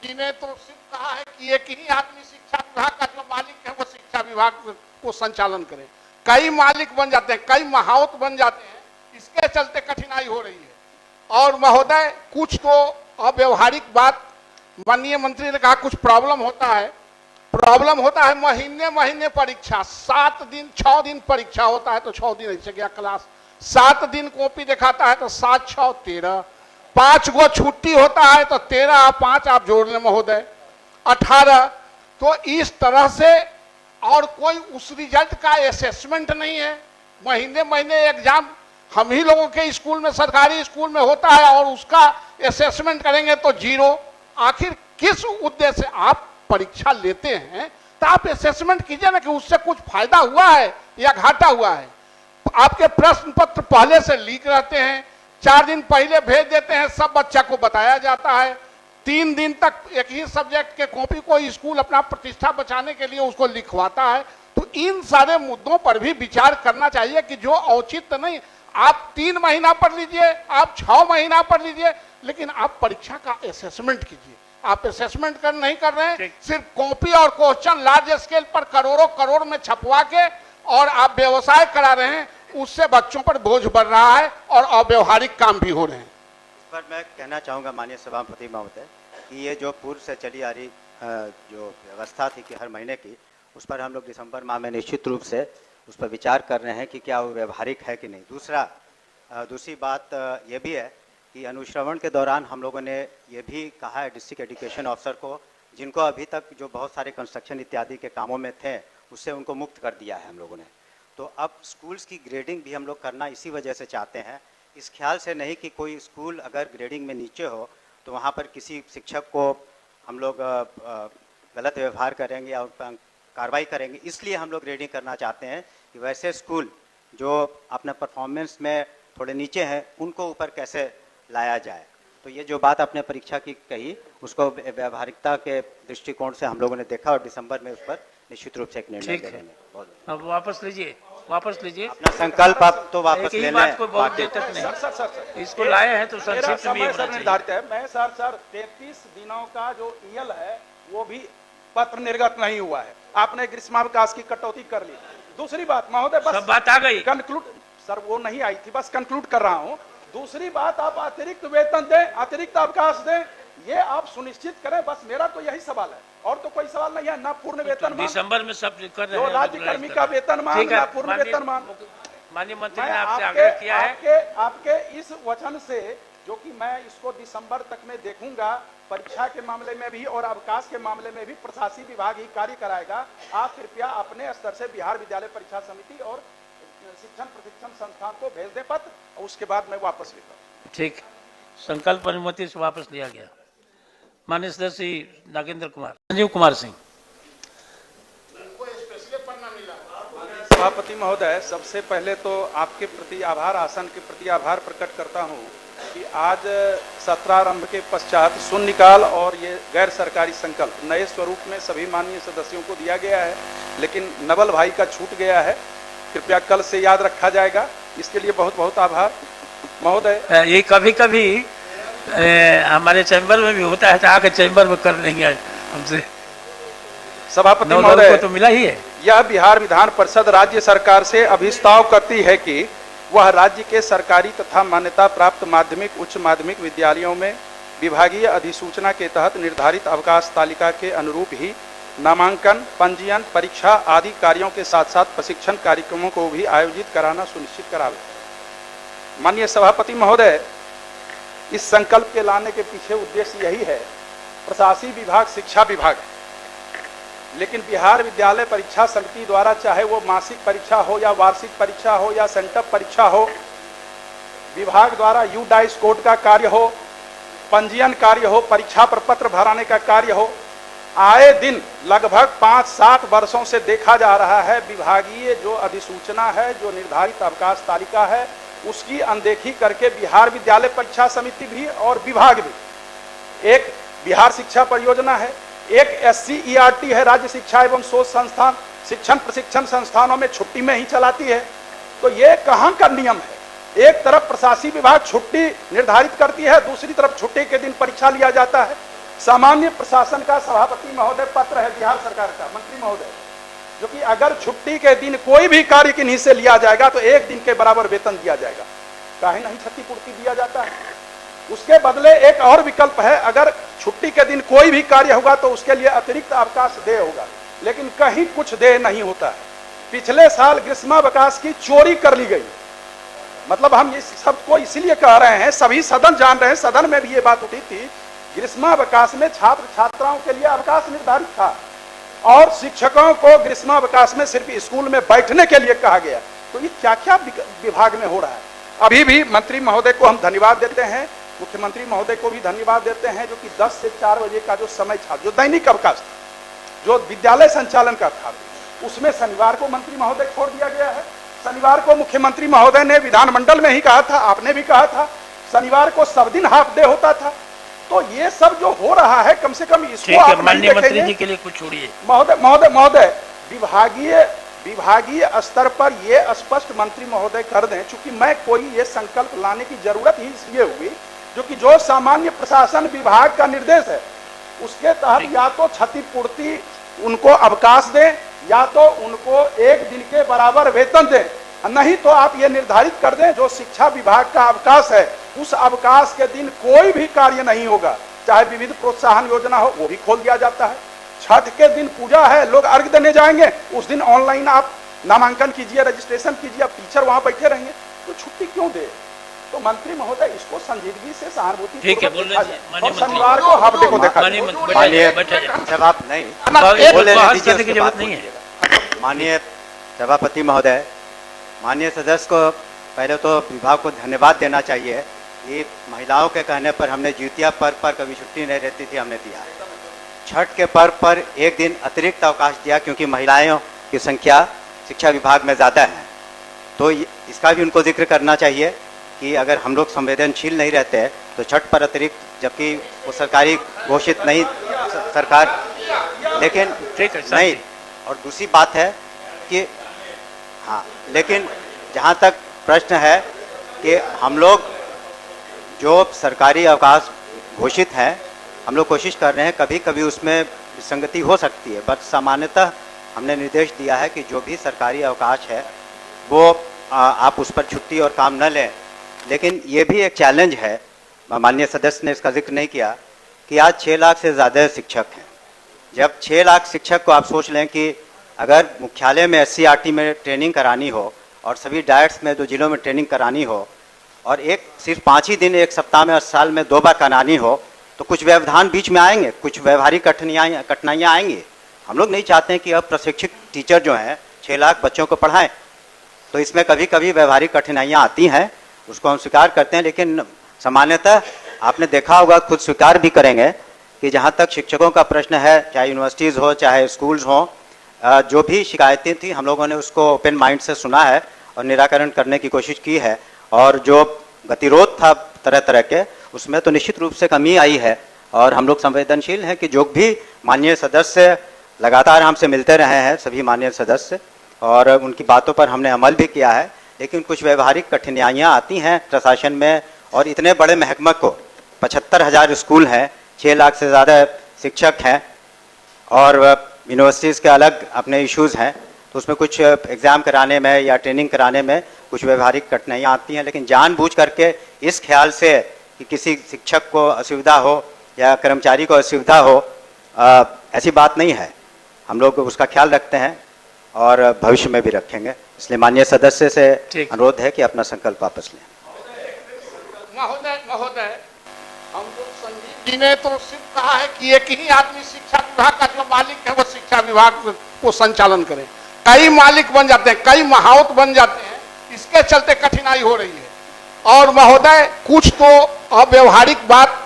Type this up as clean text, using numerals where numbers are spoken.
जी ने तो सिर्फ कहा है कि एक ही आदमी शिक्षा विभाग का जो मालिक है वो शिक्षा विभाग को संचालन करे। कई मालिक बन जाते हैं, कई महावत बन जाते हैं, इसके चलते कठिनाई हो रही है। और महोदय कुछ तो अव्यवहारिक बात माननीय मंत्री ने कहा, कुछ प्रॉब्लम होता है महीने महीने परीक्षा, 7 दिन 6 दिन परीक्षा होता है तो 6 दिन ऐसे गया क्लास, 7 दिन कॉपी दिखाता है तो 7 6 13, 5 गो छुट्टी होता है तो 13 और 5 आप जोड़ लें महोदय 18। तो इस तरह से और कोई उस रिजल्ट का असेसमेंट नहीं है। महीने महीने एग्जाम हम ही लोगों के स्कूल में, सरकारी स्कूल में होता है और उसका असेसमेंट करेंगे तो 0। आखिर किस उद्देश्य से आप परीक्षा लेते हैं? तो आप असेसमेंट कीजिए ना कि उससे कुछ फायदा हुआ है या घाटा हुआ है। आपके प्रश्न पत्र पहले से लीक रहते हैं, 4 दिन पहले भेज देते हैं, सब बच्चा को बताया जाता है, 3 दिन तक एक ही सब्जेक्ट के कॉपी को स्कूल अपना प्रतिष्ठा बचाने के लिए उसको लिखवाता है। तो इन सारे मुद्दों पर भी विचार करना चाहिए कि जो औचित्य नहीं, आप 3 महीना पढ़ लीजिए, आप 6 महीना पढ़ लीजिए, लेकिन आप परीक्षा का असेसमेंट कीजिए। आप असेसमेंट नहीं कर रहे हैं, सिर्फ कॉपी और क्वेश्चन लार्ज स्केल पर करोड़ों करोड़ में छपवा के और आप व्यवसाय करा रहे हैं, उससे बच्चों पर बोझ बढ़ रहा है और अव्यवहारिक काम भी हो रहे हैं। इस पर मैं कहना चाहूँगा माननीय सभापति महोदय कि ये जो पूर्व से चली आ रही जो व्यवस्था थी कि हर महीने की, उस पर हम लोग दिसंबर माह में निश्चित रूप से उस पर विचार कर रहे हैं कि क्या वो व्यवहारिक है कि नहीं। दूसरी बात ये भी है कि अनुश्रवण के दौरान हम लोगों ने ये भी कहा है डिस्ट्रिक्ट एजुकेशन ऑफिसर को, जिनको अभी तक जो बहुत सारे कंस्ट्रक्शन इत्यादि के कामों में थे उससे उनको मुक्त कर दिया है हम लोगों ने। तो अब स्कूल्स की ग्रेडिंग भी हम लोग करना इसी वजह से चाहते हैं, इस ख्याल से नहीं कि कोई स्कूल अगर ग्रेडिंग में नीचे हो तो वहाँ पर किसी शिक्षक को हम लोग गलत व्यवहार करेंगे या उन पर कार्रवाई करेंगे। इसलिए हम लोग ग्रेडिंग करना चाहते हैं कि वैसे स्कूल जो अपने परफॉर्मेंस में थोड़े नीचे हैं उनको ऊपर कैसे लाया जाए। तो ये जो बात आपने परीक्षा की कही उसको व्यवहारिकता के दृष्टिकोण से हम लोगों ने देखा और दिसंबर में उस पर निश्चित रूप से एक निर्णय लेंगे। अब वापस लीजिए अपना संकल्प आप तो वापस ले लें। कोई बहुत देर तक नहीं सर इसको लाए हैं तो संक्षिप्त में निर्धारित है। मैं सर 33 दिनों का जो ईएल है वो भी पत्र निर्गत नहीं हुआ है। आपने ग्रीष्मावकाश की कटौती कर ली। दूसरी बात महोदय, बस सब बात आ गई, कंक्लूड सर वो नहीं आई थी, बस कंक्लूड कर रहा हूँ। दूसरी बात, आप अतिरिक्त वेतन दें, अतिरिक्त अवकाश दें, ये आप सुनिश्चित करें। बस मेरा तो यही सवाल है और तो कोई सवाल नहीं है। ना पूर्ण वेतन दिसंबर में सब कर रहे हैं, जो राज्य कर्मी का वेतन मान, ना पूर्ण वेतन मान। माननीय मंत्री ने आपसे आग्रह किया है। आपके इस वचन से, जो कि मैं इसको दिसंबर तक में देखूंगा, परीक्षा के मामले में भी और अवकाश के मामले में भी प्रशासनिक विभाग ही कार्य कराएगा। आप कृपया अपने स्तर से बिहार विद्यालय परीक्षा समिति और शिक्षण प्रशिक्षण संस्थान को भेज दें पत्र, और उसके बाद मैं वापस लेता हूँ। ठीक, संकल्प अनुमति से वापस लिया गया। माननीय सदस्य नागेंद्र कुमार, संजीव कुमार सिंह। सभापति महोदय, सबसे पहले तो आपके प्रति आभार, आसन के प्रति आभार प्रकट करता हूँ कि आज सत्रारंभ के पश्चात शून्यकाल और ये गैर सरकारी संकल्प नए स्वरूप में सभी माननीय सदस्यों को दिया गया है, लेकिन नवल भाई का छूट गया है। कृपया कल से याद रखा जाएगा, इसके लिए बहुत बहुत आभार महोदय। ये कभी कभी हमारे चैम्बर में भी होता है, तो आके चैम्बर में कर लेंगे हमसे। सभापति महोदय, तो मिला ही है। यह बिहार विधान परिषद राज्य सरकार से अभिस्ताव करती है कि वह राज्य के सरकारी तथा मान्यता प्राप्त माध्यमिक उच्च माध्यमिक विद्यालयों में विभागीय अधिसूचना के तहत निर्धारित अवकाश तालिका के अनुरूप ही नामांकन, पंजीयन, परीक्षा आदि कार्यों के साथ साथ प्रशिक्षण कार्यक्रमों को भी आयोजित कराना सुनिश्चित करावे। माननीय सभापति महोदय, इस संकल्प के लाने के पीछे उद्देश्य यही है। प्रशासनिक विभाग शिक्षा विभाग है, लेकिन बिहार विद्यालय परीक्षा समिति द्वारा चाहे वो मासिक परीक्षा हो या वार्षिक परीक्षा हो या सेंटअप परीक्षा हो, विभाग द्वारा यूडाइस कोड का कार्य हो, पंजीयन कार्य हो, परीक्षा प्रपत्र भराने का कार्य हो, आए दिन लगभग 5-7 वर्षों से देखा जा रहा है विभागीय जो अधिसूचना है, जो निर्धारित अवकाश तालिका है, उसकी अनदेखी करके बिहार विद्यालय परीक्षा समिति भी और विभाग भी, एक बिहार शिक्षा परियोजना है, एक SCERT है, राज्य शिक्षा एवं शोध संस्थान, शिक्षण प्रशिक्षण संस्थानों में छुट्टी में ही चलाती है। तो ये कहाँ का नियम है? एक तरफ प्रशासनिक विभाग छुट्टी निर्धारित करती है, दूसरी तरफ छुट्टी के दिन परीक्षा लिया जाता है। सामान्य प्रशासन का सभापति महोदय पत्र है बिहार सरकार का, मंत्री महोदय, जो कि अगर छुट्टी के दिन कोई भी कार्य किन्हीं से लिया जाएगा तो 1 दिन के बराबर वेतन दिया जाएगा। काहे नहीं क्षतिपूर्ति दिया जाता है? उसके बदले एक और विकल्प है, अगर छुट्टी के दिन कोई भी कार्य होगा तो उसके लिए अतिरिक्त अवकाश देय होगा, लेकिन कहीं कुछ देय नहीं होता है। पिछले साल ग्रीष्मावकाश की चोरी कर ली गई। मतलब हम इस सबको इसीलिए कह रहे हैं, सभी सदन जान रहे हैं, सदन में भी ये बात उठी थी, ग्रीष्मावकाश में छात्र छात्राओं के लिए अवकाश निर्धारित था और शिक्षकों को ग्रीष्मावकाश में सिर्फ स्कूल में बैठने के लिए कहा गया। तो ये क्या क्या विभाग में हो रहा है। अभी भी मंत्री महोदय को हम धन्यवाद देते हैं, मुख्यमंत्री महोदय को भी धन्यवाद देते हैं, जो कि 10 से 4 बजे का जो समय था, जो दैनिक अवकाश था, जो विद्यालय संचालन का था, उसमें शनिवार को मंत्री महोदय छोड़ दिया गया है। शनिवार को मुख्यमंत्री महोदय ने विधानमंडल में ही कहा था, आपने भी कहा था, शनिवार को सब दिन हाफ डे होता था। तो ये सब जो हो रहा है, कम से कम इसको आप माननीय मंत्री जी के लिए कुछ छोड़िए। महोदय विभागीय स्तर पर ये स्पष्ट मंत्री महोदय कर दें, चूंकि मैं कोई ये संकल्प लाने की जरूरत ही इसलिए हुई, जो कि जो सामान्य प्रशासन विभाग का निर्देश है उसके तहत या तो क्षतिपूर्ति उनको अवकाश दें या तो उनको 1 दिन के बराबर वेतन दें, नहीं तो आप ये निर्धारित कर दें जो शिक्षा विभाग का अवकाश है उस अवकाश के दिन कोई भी कार्य नहीं होगा, चाहे विविध प्रोत्साहन योजना हो वो भी खोल दिया जाता है। छठ के दिन पूजा है, लोग अर्घ देने जाएंगे, उस दिन ऑनलाइन आप नामांकन कीजिए, रजिस्ट्रेशन कीजिए, आप टीचर वहां बैठे रहेंगे, तो छुट्टी क्यों दे? तो मंत्री महोदय इसको संजीदगी से सहानुभूति ठीक है, बोल लीजिए। और शनिवार को हाफ डे को देखा। जवाब नहीं, माननीय सभापति महोदय, माननीय सदस्य को पहले तो विभाग को धन्यवाद देना चाहिए। ये महिलाओं के कहने पर हमने द्वितीय पर्व पर कभी छुट्टी नहीं रहती थी, हमने दिया। छठ के पर्व पर 1 दिन अतिरिक्त अवकाश दिया क्योंकि महिलाओं की संख्या शिक्षा विभाग में ज़्यादा है, तो इसका भी उनको जिक्र करना चाहिए कि अगर हम लोग संवेदनशील नहीं रहते तो छठ पर अतिरिक्त, जबकि वो सरकारी घोषित नहीं सरकार, लेकिन नहीं। और दूसरी बात है कि हाँ, लेकिन जहाँ तक प्रश्न है कि हम लोग जो सरकारी अवकाश घोषित हैं, हम लोग कोशिश कर रहे हैं, कभी कभी उसमें विसंगति हो सकती है, बट सामान्यतः हमने निर्देश दिया है कि जो भी सरकारी अवकाश है वो आप उस पर छुट्टी और काम न लें। लेकिन ये भी एक चैलेंज है, माननीय सदस्य ने इसका जिक्र नहीं किया, कि आज 6 लाख से ज़्यादा शिक्षक हैं। जब 6 लाख शिक्षक को आप सोच लें कि अगर मुख्यालय में SCRT में ट्रेनिंग करानी हो और सभी डायट्स में 2 जिलों में ट्रेनिंग करानी हो और सिर्फ 5 ही दिन 1 सप्ताह में और साल में 2 बार करानी हो, तो कुछ व्यवधान बीच में आएंगे, कुछ व्यवहारिक कठिनाइयाँ आएंगी। हम लोग नहीं चाहते हैं कि अब प्रशिक्षित टीचर जो हैं 6 लाख बच्चों को पढ़ाएं, तो इसमें कभी कभी व्यवहारिक कठिनाइयाँ आती हैं, उसको हम स्वीकार करते हैं। लेकिन सामान्यतः आपने देखा होगा, खुद स्वीकार भी करेंगे कि जहाँ तक शिक्षकों का प्रश्न है, चाहे यूनिवर्सिटीज़ हो चाहे स्कूल्स हों, जो भी शिकायतें थी हम लोगों ने उसको ओपन माइंड से सुना है और निराकरण करने की कोशिश की है। और जो गतिरोध था तरह तरह के, उसमें तो निश्चित रूप से कमी आई है और हम लोग संवेदनशील हैं कि जो भी माननीय सदस्य लगातार हमसे मिलते रहे हैं, सभी माननीय सदस्य, और उनकी बातों पर हमने अमल भी किया है। लेकिन कुछ व्यवहारिक कठिनाइयाँ आती हैं प्रशासन में, और इतने बड़े महकमा को 75,000 स्कूल हैं, 6 लाख से ज़्यादा शिक्षक हैं और यूनिवर्सिटीज़ के अलग अपने इश्यूज़ हैं, तो उसमें कुछ एग्ज़ाम कराने में या ट्रेनिंग कराने में कुछ व्यवहारिक कठिनाइयाँ आती हैं। लेकिन जानबूझ करके इस ख्याल से कि किसी शिक्षक को असुविधा हो या कर्मचारी को असुविधा हो, ऐसी बात नहीं है। हम लोग उसका ख्याल रखते हैं और भविष्य में भी रखेंगे। इसलिए माननीय सदस्य से अनुरोध है कि अपना संकल्प वापस लें। महोदय, हम लोग संजीव जी ने तो सिर्फ कहा है कि एक ही आदमी शिक्षा विभाग का जो मालिक है वो शिक्षा विभाग को संचालन करे। कई मालिक बन जाते हैं, कई महावत बन जाते हैं, इसके चलते कठिनाई हो रही है। और महोदय, कुछ तो अव्यवहारिक बात